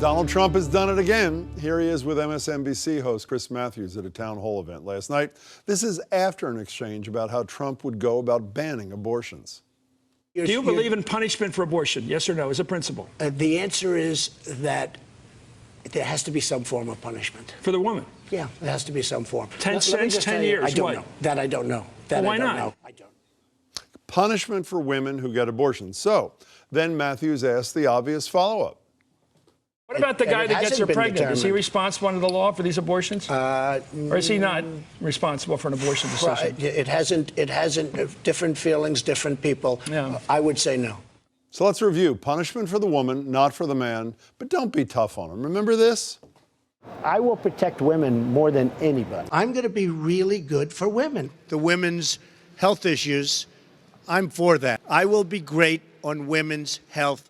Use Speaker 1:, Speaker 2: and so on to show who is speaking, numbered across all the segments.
Speaker 1: Donald Trump has done it again. Here he is with MSNBC host Chris Matthews at a town hall event last night. This is after an exchange about how Trump would go about banning abortions.
Speaker 2: Do you believe in punishment for abortion? Yes or no, as a principle?
Speaker 3: The answer is that there has to be some form of punishment.
Speaker 2: For the woman?
Speaker 3: Yeah, there has to be some form.
Speaker 2: 10 cents, 10 years,
Speaker 3: I don't
Speaker 2: what?
Speaker 3: know. That I don't know. That
Speaker 2: Well, why
Speaker 3: I don't
Speaker 2: not?
Speaker 3: know. I don't.
Speaker 1: Punishment for women who get abortions. So then Matthews asked the obvious follow-up.
Speaker 2: What about the guy that gets her pregnant?
Speaker 3: determined.
Speaker 2: Is he responsible under the law for these abortions? Or is he not responsible for an abortion decision?
Speaker 3: It hasn't, different feelings, different people.
Speaker 2: Yeah.
Speaker 3: I would say no.
Speaker 1: So let's review. Punishment for the woman, not for the man. But don't be tough on him. Remember this?
Speaker 4: I will protect women more than anybody.
Speaker 3: I'm going to be really good for women.
Speaker 5: The women's health issues, I'm for that. I will be great on women's health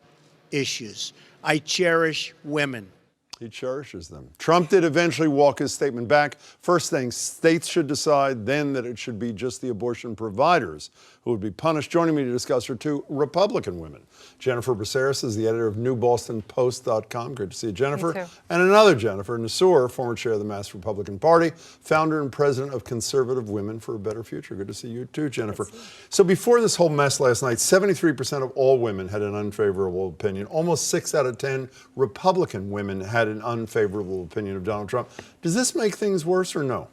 Speaker 5: issues. I cherish women.
Speaker 1: He cherishes them. Trump did eventually walk his statement back, first saying states should decide, then that it should be just the abortion providers who would be punished. Joining me to discuss are two Republican women. Jennifer Braceras is the editor of NewBostonPost.com. Good to see you, Jennifer.
Speaker 6: Me too.
Speaker 1: And another Jennifer Nassour, former chair of the Mass Republican Party, founder and president of Conservative Women for a Better Future. Good to see you too, Jennifer. So before this whole mess last night, 73% of all women had an unfavorable opinion. Almost 6 out of 10 Republican women had an unfavorable opinion of Donald Trump. Does this make things worse or no?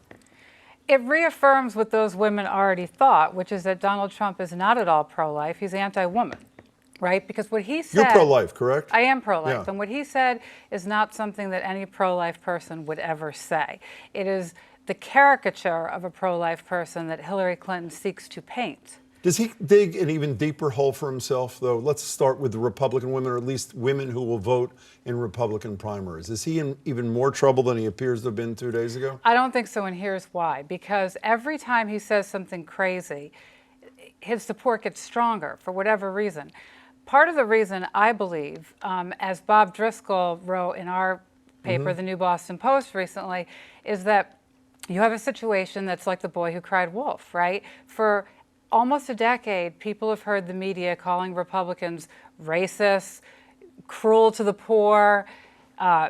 Speaker 6: It reaffirms what those women already thought, which is that Donald Trump is not at all pro-life. He's anti-woman, right? Because what he said...
Speaker 1: You're pro-life, correct?
Speaker 6: I am pro-life.
Speaker 1: Yeah.
Speaker 6: And what he said is not something that any pro-life person would ever say. It is the caricature of a pro-life person that Hillary Clinton seeks to paint.
Speaker 1: Does he dig an even deeper hole for himself, though? Let's start with the Republican women, or at least women who will vote in Republican primaries. Is he in even more trouble than he appears to have been 2 days ago?
Speaker 6: I don't think so, and here's why. Because every time he says something crazy, his support gets stronger for whatever reason. Part of the reason, I believe, as Bob Driscoll wrote in our paper, the New Boston Post recently, is that you have a situation that's like the boy who cried wolf, right? For almost a decade, people have heard the media calling Republicans racist, cruel to the poor,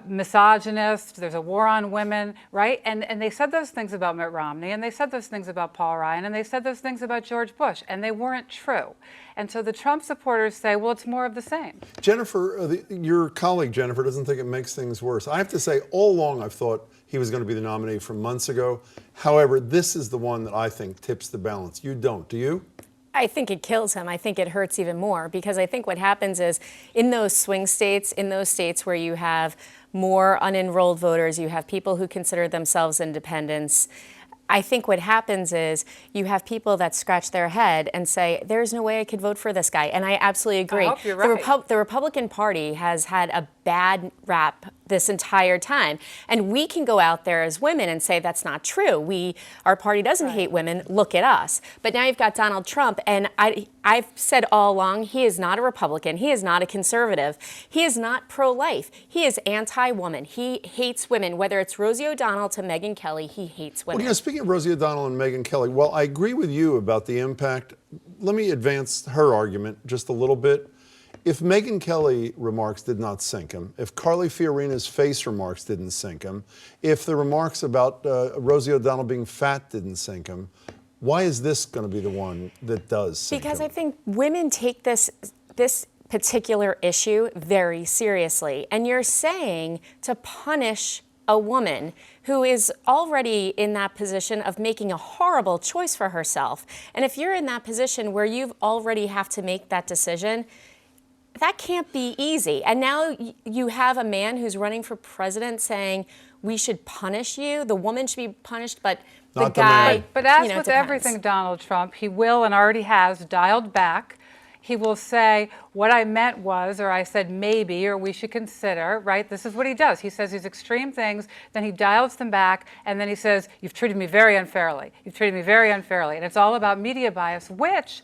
Speaker 6: misogynist, there's a war on women, right? And they said those things about Mitt Romney, and they said those things about Paul Ryan, and they said those things about George Bush, and they weren't true. And so the Trump supporters say, well, it's more of the same.
Speaker 1: Jennifer, your colleague Jennifer doesn't think it makes things worse. I have to say, all along I've thought he was going to be the nominee from months ago. However, this is the one that I think tips the balance. You don't, do you?
Speaker 7: I think it kills him. I think it hurts even more, because I think what happens is in those swing states, in those states where you have more unenrolled voters, you have people who consider themselves independents, I think what happens is you have people that scratch their head and say, there's no way I could vote for this guy. And I absolutely agree.
Speaker 6: I hope you're right.
Speaker 7: The Republican Party has had a bad rap this entire time. And we can go out there as women and say that's not true. Our party doesn't hate women. Look at us. But now you've got Donald Trump, and I've said all along, he is not a Republican. He is not a conservative. He is not pro-life. He is anti-woman. He hates women. Whether it's Rosie O'Donnell to Megyn Kelly, he hates women.
Speaker 1: Well, speaking of Rosie O'Donnell and Megyn Kelly, well, I agree with you about the impact. Let me advance her argument just a little bit. If Megyn Kelly remarks did not sink him, if Carly Fiorina's face remarks didn't sink him, if the remarks about Rosie O'Donnell being fat didn't sink him, why is this going to be the one that does sink
Speaker 7: Because
Speaker 1: him?
Speaker 7: I think women take this particular issue very seriously. And you're saying to punish a woman who is already in that position of making a horrible choice for herself. And if you're in that position where you already have to make that decision, that can't be easy. And now you have a man who's running for president saying we should punish you. The woman should be punished, but
Speaker 1: Not
Speaker 7: the
Speaker 1: the
Speaker 7: guy,
Speaker 1: man.
Speaker 6: But as with
Speaker 7: depends.
Speaker 6: everything Donald Trump, he will and already has dialed back. He will say, what I meant was, or I said maybe, or we should consider, right? This is what he does. He says these extreme things, then he dials them back, and then he says, you've treated me very unfairly. You've treated me very unfairly. And it's all about media bias, which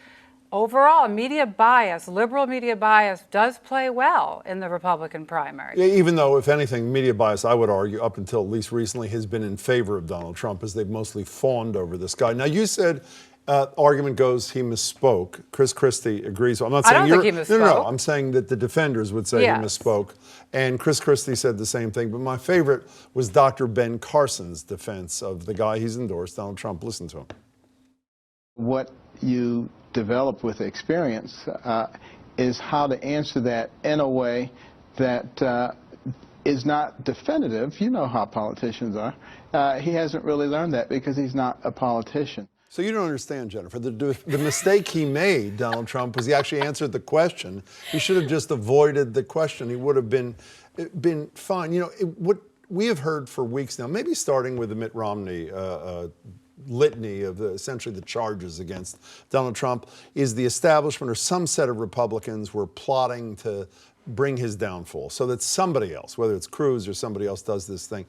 Speaker 6: overall, media bias, liberal media bias, does play well in the Republican primary.
Speaker 1: Yeah, even though, if anything, media bias, I would argue, up until at least recently, has been in favor of Donald Trump, as they've mostly fawned over this guy. Now, you said Argument goes he misspoke. Chris Christie agrees. I'm not
Speaker 6: I
Speaker 1: saying
Speaker 6: don't think
Speaker 1: you're.
Speaker 6: he
Speaker 1: No.
Speaker 6: misspoke.
Speaker 1: I'm saying that the defenders would say
Speaker 6: Yes.
Speaker 1: he misspoke, and Chris Christie said the same thing. But my favorite was Dr. Ben Carson's defense of the guy he's endorsed, Donald Trump. Listen to him.
Speaker 8: What you develop with experience is how to answer that in a way that is not definitive. You know how politicians are. He hasn't really learned that because he's not a politician.
Speaker 1: So you don't understand, Jennifer. The mistake he made, Donald Trump, was he actually answered the question. He should have just avoided the question. He would have been fine. You know, what we have heard for weeks now, maybe starting with the Mitt Romney litany of essentially the charges against Donald Trump, is the establishment or some set of Republicans were plotting to bring his downfall so that somebody else, whether it's Cruz or somebody else, does this thing.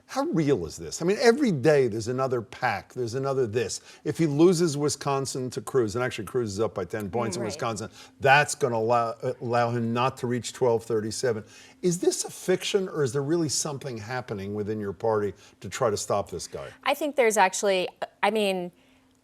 Speaker 1: How real is this? I mean, every day there's another PAC, there's another this. If he loses Wisconsin to Cruz, and actually Cruz is up by 10 points in
Speaker 7: Right.
Speaker 1: Wisconsin, that's going to allow him not to reach 1237. Is this a fiction, or is there really something happening within your party to try to stop this guy?
Speaker 7: I think there's actually, I mean,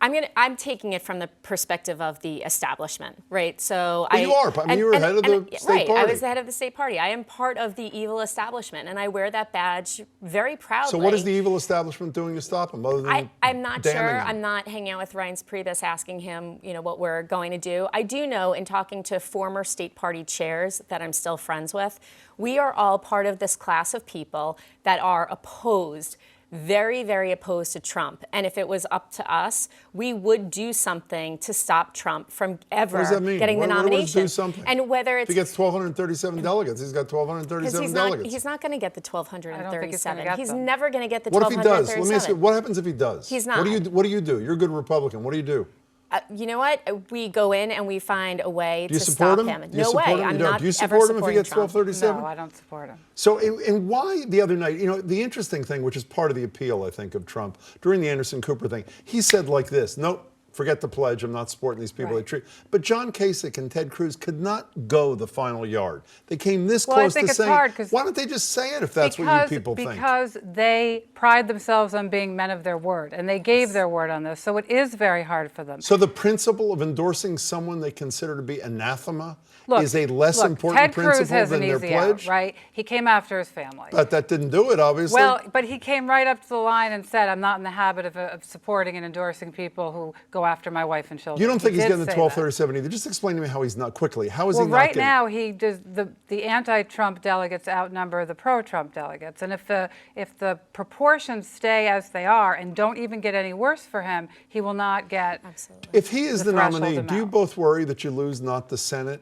Speaker 7: I'm taking it from the perspective of the establishment, right? So
Speaker 1: Well, you are. I mean, you were head of the state
Speaker 7: right, I
Speaker 1: party.
Speaker 7: was the head of the state party. I am part of the evil establishment, and I wear that badge very proudly.
Speaker 1: So what is the evil establishment doing to stop him, other than
Speaker 7: I'm not
Speaker 1: damning
Speaker 7: sure.
Speaker 1: him?
Speaker 7: I'm not hanging out with Reince Priebus asking him, you know, what we're going to do. I do know, in talking to former state party chairs that I'm still friends with, we are all part of this class of people that are opposed, very, very opposed to Trump. And if it was up to us, we would do something to stop Trump from ever
Speaker 1: What does that mean?
Speaker 7: getting the
Speaker 1: What does
Speaker 7: nomination.
Speaker 1: do something?
Speaker 7: And whether
Speaker 1: If
Speaker 7: it's
Speaker 1: he gets 1,237 delegates, he's got
Speaker 7: because
Speaker 1: 1,237 delegates.
Speaker 7: he's not going to get the
Speaker 6: I don't think he's gonna
Speaker 7: 1,237.
Speaker 6: get
Speaker 7: He's
Speaker 6: them.
Speaker 7: never going to get the
Speaker 1: What if he does?
Speaker 7: 1,237.
Speaker 1: Let me ask you, what happens if he does?
Speaker 7: He's
Speaker 1: What do
Speaker 7: not.
Speaker 1: what do you do? You're a good Republican. What do you do?
Speaker 7: You know what? We go in and we find a way
Speaker 1: Do you
Speaker 7: to
Speaker 1: support
Speaker 7: stop
Speaker 1: him?
Speaker 7: him.
Speaker 1: Do you
Speaker 7: No
Speaker 1: support
Speaker 7: way.
Speaker 1: him? You
Speaker 7: I'm
Speaker 1: don't.
Speaker 7: not
Speaker 1: Do you
Speaker 7: ever
Speaker 1: support him if he
Speaker 7: supporting
Speaker 1: gets
Speaker 7: Trump.
Speaker 1: 1237?
Speaker 6: No, I don't support him.
Speaker 1: So, and why the other night, you know, the interesting thing, which is part of the appeal, I think, of Trump, during the Anderson Cooper thing, he said like this, nope, forget the pledge, I'm not supporting these people.
Speaker 6: Right.
Speaker 1: They treat. But John Kasich and Ted Cruz could not go the final yard. They came this
Speaker 6: Well, I
Speaker 1: close
Speaker 6: think
Speaker 1: to
Speaker 6: it's
Speaker 1: saying,
Speaker 6: hard 'cause-
Speaker 1: why don't they just say it if that's what you people think?
Speaker 6: Because they pride themselves on being men of their word, and they gave their word on this, so it is very hard for them.
Speaker 1: So the principle of endorsing someone they consider to be anathema
Speaker 6: Look,
Speaker 1: is a less
Speaker 6: look,
Speaker 1: important
Speaker 6: Ted Cruz
Speaker 1: principle
Speaker 6: has
Speaker 1: than
Speaker 6: an
Speaker 1: their
Speaker 6: easy
Speaker 1: pledge?
Speaker 6: out, right? He came after his family.
Speaker 1: But that didn't do it, obviously.
Speaker 6: Well, but he came right up to the line and said, I'm not in the habit of supporting and endorsing people who go after my wife and children.
Speaker 1: you don't think he's
Speaker 6: did
Speaker 1: getting the
Speaker 6: say
Speaker 1: 1237 either. Just explain to me how he's not quickly. How is
Speaker 6: Well,
Speaker 1: he not
Speaker 6: right
Speaker 1: getting
Speaker 6: now, he does the anti-Trump delegates outnumber the pro-Trump delegates, and if the proportions stay as they are and don't even get any worse for him, he will not get.
Speaker 7: Absolutely.
Speaker 1: If he is the
Speaker 6: threshold
Speaker 1: nominee, do you
Speaker 6: amount.
Speaker 1: both worry that you lose not the Senate,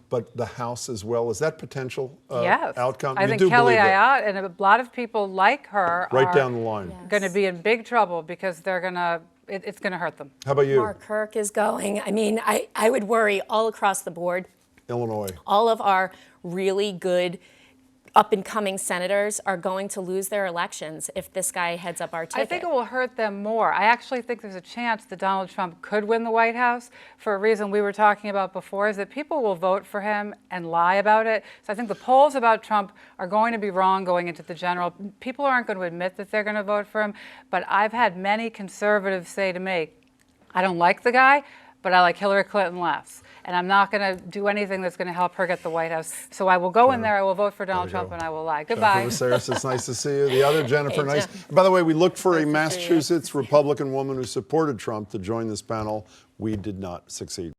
Speaker 1: but the House as well? Is that potential
Speaker 6: Yes.
Speaker 1: outcome?
Speaker 6: I
Speaker 1: You
Speaker 6: think
Speaker 1: do
Speaker 6: Kelly
Speaker 1: believe that.
Speaker 6: Ayotte and a lot of people like her
Speaker 1: Right
Speaker 6: are
Speaker 1: down the line.
Speaker 6: going to be in big trouble because it's going to hurt them.
Speaker 1: How about you?
Speaker 7: Mark Kirk is going. I mean, I would worry all across the board.
Speaker 1: Illinois.
Speaker 7: All of our really good up-and-coming senators are going to lose their elections if this guy heads up our ticket.
Speaker 6: I think it will hurt them more. I actually think there's a chance that Donald Trump could win the White House for a reason we were talking about before, is that people will vote for him and lie about it. So I think the polls about Trump are going to be wrong going into the general. People aren't going to admit that they're going to vote for him, but I've had many conservatives say to me, I don't like the guy, but I like Hillary Clinton less. And I'm not going to do anything that's going to help her get the White House. So I will go in there, I will vote for Donald Trump, and I will lie. Goodbye.
Speaker 1: Jennifer Veseris, it's nice to see you. The other Jennifer,
Speaker 7: Hey,
Speaker 1: nice.
Speaker 7: Jen.
Speaker 1: By the way, we looked for a
Speaker 7: Nice to see you.
Speaker 1: Massachusetts Republican woman who supported Trump to join this panel. We did not succeed.